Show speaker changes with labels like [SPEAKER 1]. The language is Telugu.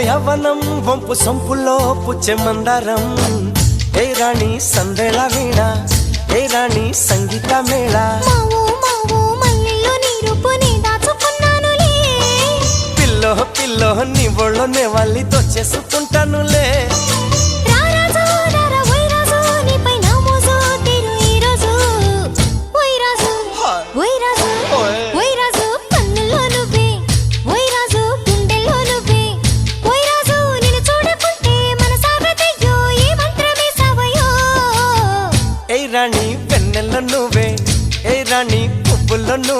[SPEAKER 1] యవ్వనం వంపు సొంపుల్లో పుచ్చే మందారం ఏ రాణి సందేళ వీణ ఏ రాణి సంగీత మేళ పిల్లో పిల్లో నీ ఒళ్ళోనే వాళ్ళి దొచ్చేసుకుంటానులే